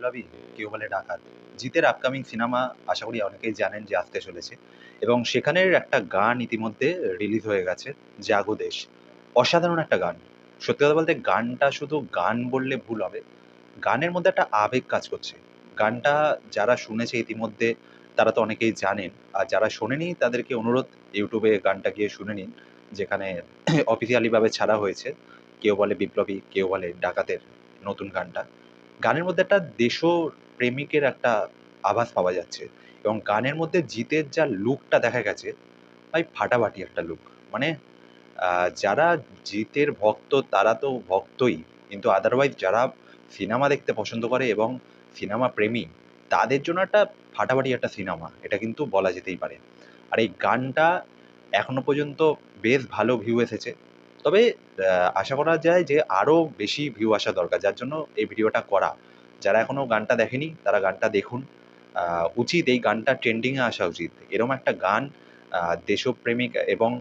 বিপ্লবী, কেউ বলে ডাকাত। জিতের আপকামিং সিনেমা আশা করি অনেকেই জানেন যে আসতে চলেছে এবং সেখানের একটা গান ইতিমধ্যে রিলিজ হয়ে গেছে, 'জাগো দেশ'। অসাধারণ একটা গান। সত্যি কথা বলতে গানটা শুধু গান বললে ভুল হবে। গানের মধ্যে একটা আবেগ কাজ করছে। গানটা যারা শুনেছে ইতিমধ্যে তারা তো অনেকেই জানেন। আর যারা শোনেনি তাদেরকে অনুরোধ YouTube এ গানটা গিয়ে শুনে নিন। যেখানে অফিসিয়ালি ভাবে ছাড়া হয়েছে। কেউ বলে বিপ্লবী, কেউ বলে ডাকাতের নতুন গানটা। গানের মধ্যে একটা দেশপ্রেমিকের একটা আভাস পাওয়া যাচ্ছে এবং গানের মধ্যে জিতের যা লুকটা দেখা গেছে, ভাই ফাটাফাটি একটা লুক। মানে আ যারা জিতের ভক্ত তারা তো ভক্তই। কিন্তু আদারওয়াইজ যারা সিনেমা দেখতে পছন্দ করে এবং সিনেমা প্রেমী, তাদের জন্য একটা ফাটাফাটি একটা সিনেমা। এটা কিন্তু বলা যেতেই পারে। আর এই গানটা এখনো পর্যন্ত বেশ ভালো ভিউ এসেছে। তবে আশা করা যায় যে আরো বেশি ভিউ আসা দরকার। যার জন্য এই ভিডিওটা করা। যারা এখনো গানটা দেখেনি তারা গানটা দেখুন। আ উচিত এই গানটা ট্রেন্ডিং এ আসা উচিত। এরকম একটা গান আ দেশপ্রেমিক এবং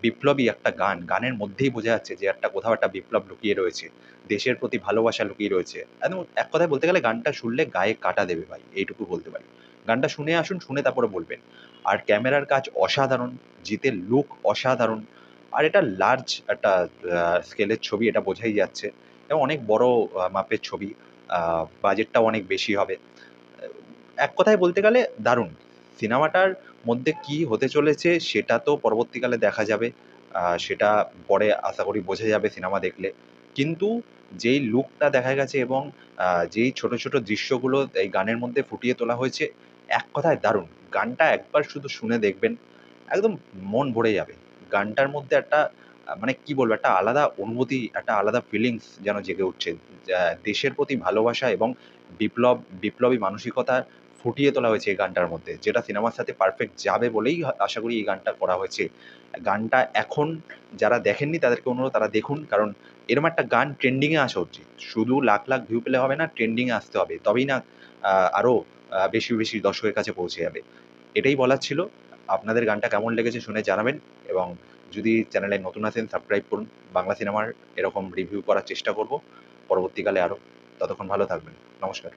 বিপ্লবী একটা গান। গানের মধ্যেই বোঝা যাচ্ছে যে একটা কোথাও একটা বিপ্লব লুকিয়ে রয়েছে। দেশের প্রতি ভালোবাসা লুকিয়ে রয়েছে। একদম এক কথায় বলতে গেলে গানটা শুনলে গায়ে কাঁটা দেবে ভাই। এইটুকু বলতে পারি। গানটা শুনে আসুন, শুনে তারপরে বলবেন। আর ক্যামেরার কাজ অসাধারণ, জিতের লুক অসাধারণ। আর এটা লার্জ একটা স্কেলের ছবি এটা বোঝাই যাচ্ছে এবং অনেক বড় মাপের ছবি। আ বাজেটটাও অনেক বেশি হবে। এক কথায় বলতে গেলে দারুণ। সিনেমাটার মধ্যে কি হতে চলেছে সেটা তো পরবর্তীকালে দেখা যাবে। সেটা পরে আশা করি বোঝা যাবে সিনেমা দেখলে। কিন্তু যেই লুকটা দেখা গেছে এবং যেই ছোট, ছোট দৃশ্যগুলো এই গানের মধ্যে ফুটিয়ে তোলা হয়েছে, এক কথায় দারুণ। গানটা একবার শুধু শুনে দেখবেন, একদম মন ভরে যাবে। গানটার মধ্যে একটা মানে কি বলবো? একটা আলাদা অনুভূতি, একটা আলাদা ফিলিংস যেন জেগে উঠছে। দেশের প্রতি ভালোবাসা এবং বিপ্লবী মানসিকতা ফুটিয়ে তোলা হয়েছে এই গানটার মধ্যে। যেটা সিনেমার সাথে পারফেক্ট যাবে বলেই আশা করি এই গানটা করা হয়েছে। গানটা এখন যারা দেখেননি তাদেরকে অনুরোধ তারা দেখুন। কারণ এরকম একটা গান ট্রেন্ডিং এ আসা উচিত। শুধু লাখ, লাখ ভিউ পেলে হবে না, ট্রেন্ডিং এ আসতে হবে। তবেই না আরো বেশি, বেশি দর্শকের কাছে পৌঁছে যাবে। এটাই বলার ছিল। আপনাদের গানটা কেমন লেগেছে শুনে জানাবেন এবং যদি চ্যানেলে নতুন আছেন সাবস্ক্রাইব করুন। বাংলা সিনেমার এরকম রিভিউ করার চেষ্টা করব পরবর্তীকালে আরো। ততক্ষণ ভালো থাকবেন। নমস্কার।